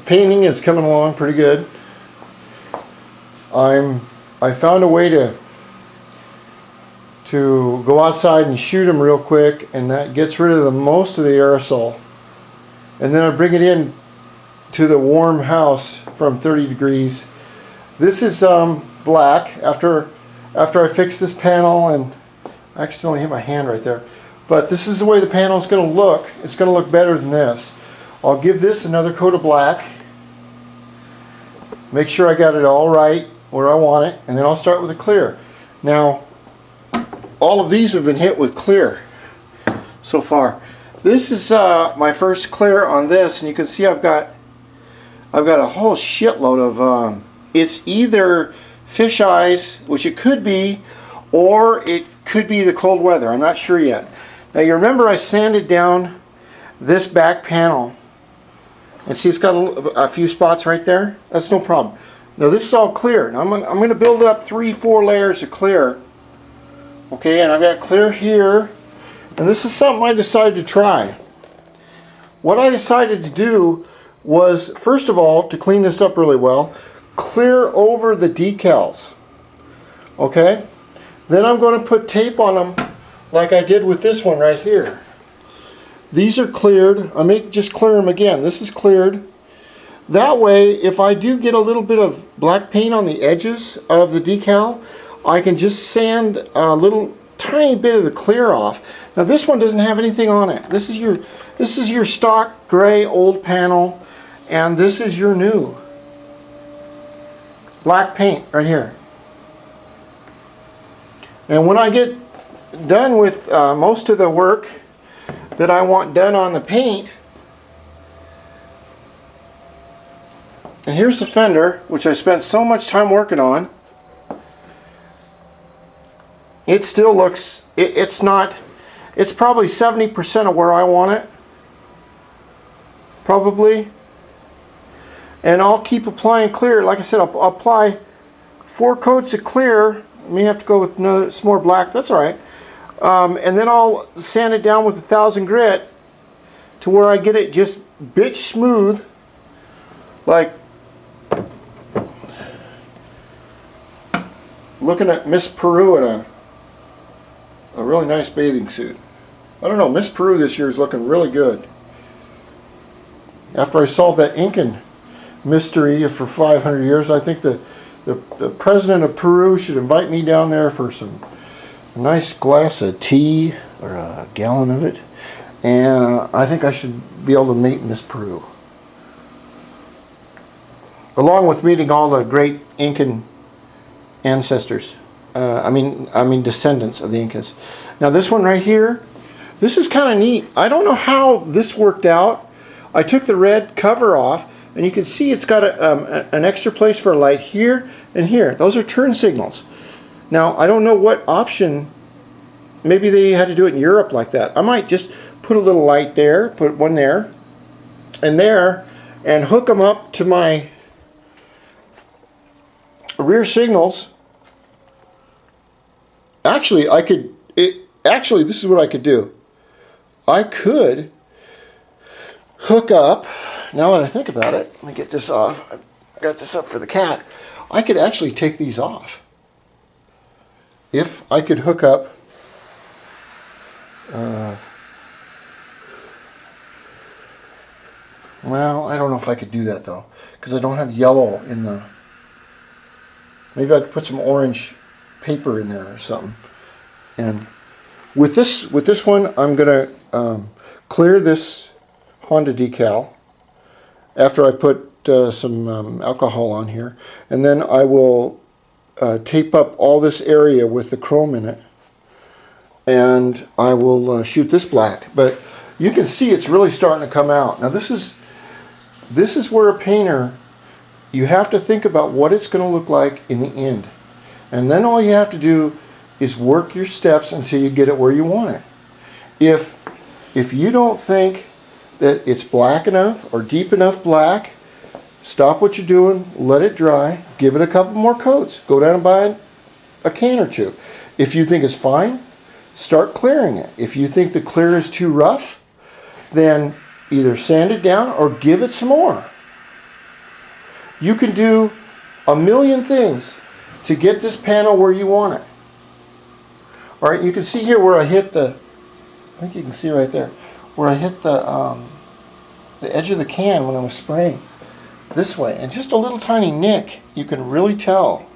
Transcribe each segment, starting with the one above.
painting is coming along pretty good. I found a way to go outside and shoot them real quick, and that gets rid of most of the aerosol. And then I bring it in to the warm house from 30 degrees. This is black after I fix this panel, and I accidentally hit my hand right there. But this is the way the panel is going to look. It's going to look better than this. I'll give this another coat of black. Make sure I got it all right where I want it, and then I'll start with a clear. Now, all of these have been hit with clear so far. This is my first clear on this, and you can see I've got a whole shitload of it's either fish eyes, which it could be, or it could be the cold weather. I'm not sure yet. Now you remember I sanded down this back panel, and see it's got a few spots right there. That's no problem. Now this is all clear. Now I'm going to build up 3-4 layers of clear. Okay, and I've got clear here, and this is something I decided to try. What I decided to do was, first of all, to clean this up really well, clear over the decals. Okay? Then I'm going to put tape on them like I did with this one right here. These are cleared. I may just clear them again. This is cleared. That way, if I do get a little bit of black paint on the edges of the decal, I can just sand a little tiny bit of the clear off. Now this one doesn't have anything on it. This is your stock gray old panel, and this is your new black paint right here. And when I get done with most of the work that I want done on the paint, and here's the fender, which I spent so much time working on. It still looks, it's probably 70% of where I want it, probably. And I'll keep applying clear. Like I said, I'll apply 4 coats of clear. I may have to go with some more black, that's all right. And then I'll sand it down with 1000 grit to where I get it just bitch smooth, like looking at Miss Peru in a really nice bathing suit. I don't know, Miss Peru this year is looking really good. After I solved that Incan mystery for 500 years, I think the president of Peru should invite me down there for a nice glass of tea, or a gallon of it, and I think I should be able to meet Miss Peru, along with meeting all the great Incan ancestors. I mean descendants of the Incas. Now this one right here, this is kind of neat. I don't know how this worked out. I took the red cover off, and you can see it's got an extra place for a light here and here. Those are turn signals. Now I don't know what option, maybe they had to do it in Europe like that. I might just put a little light there, put one there, and hook them up to my rear signals. Actually, this is what I could do. I could hook up, now that I think about it, let me get this off. I got this up for the cat. I could actually take these off. If I could hook up well, I don't know if I could do that though, because I don't have yellow in the, maybe I could put some orange paper in there or something. And with this one, I'm gonna clear this Honda decal after I put some alcohol on here, and then I will tape up all this area with the chrome in it, and I will shoot this black. But you can see it's really starting to come out. Now this is where a painter, you have to think about what it's going to look like in the end. And then all you have to do is work your steps until you get it where you want it. If you don't think that it's black enough or deep enough black, stop what you're doing, let it dry, give it a couple more coats, go down and buy a can or two. If you think it's fine, start clearing it. If you think the clear is too rough, then either sand it down or give it some more. You can do a million things to get this panel where you want it. Alright, you can see here where I hit the, I think you can see right there, where I hit the edge of the can when I was spraying this way. And just a little tiny nick, you can really tell.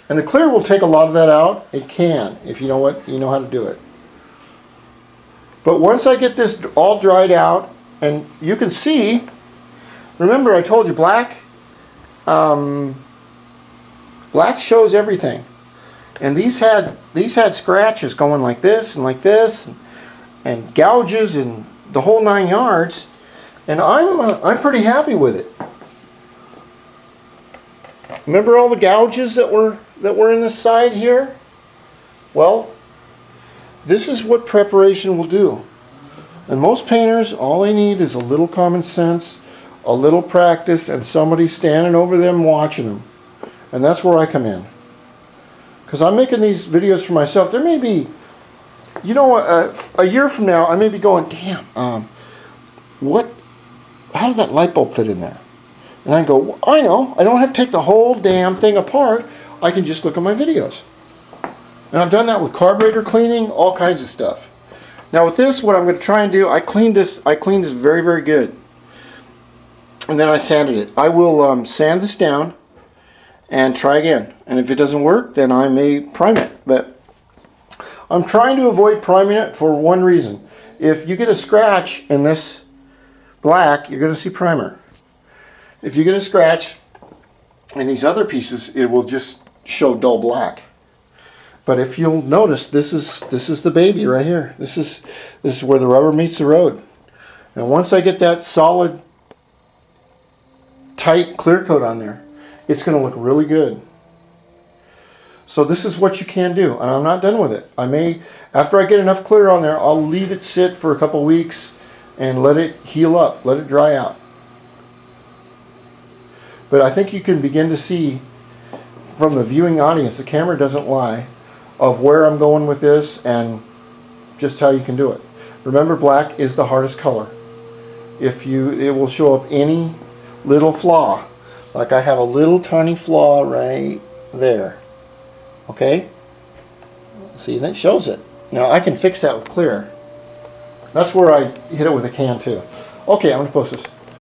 And the clear will take a lot of that out. It can, if you know how to do it. But once I get this all dried out, and you can see, remember I told you black shows everything. And these had scratches going like this, and gouges and the whole 9 yards. And I'm pretty happy with it. Remember all the gouges that were in the side here? Well, this is what preparation will do. And most painters, all they need is a little common sense, a little practice, and somebody standing over them watching them. And that's where I come in. Because I'm making these videos for myself. There may be, you know, a year from now, I may be going, damn, how did that light bulb fit in there? And I go, well, I know, I don't have to take the whole damn thing apart. I can just look at my videos. And I've done that with carburetor cleaning, all kinds of stuff. Now with this, what I'm going to try and do, I cleaned this very, very good. And then I sanded it. I will sand this down and try again. And if it doesn't work, then I may prime it. But I'm trying to avoid priming it for one reason. If you get a scratch in this black, you're going to see primer. If you get a scratch in these other pieces, it will just show dull black. But if you'll notice, this is the baby right here. This is where the rubber meets the road. And once I get that solid, tight clear coat on there, it's going to look really good. So this is what you can do, and I'm not done with it. I may, after I get enough clear on there, I'll leave it sit for a couple weeks and let it heal up, let it dry out. But I think you can begin to see from the viewing audience, the camera doesn't lie, of where I'm going with this and just how you can do it. Remember, black is the hardest color. It will show up any little flaw. Like I have a little tiny flaw right there. Okay? See, and it shows it. Now I can fix that with clear. That's where I hit it with a can too. Okay, I'm going to post this.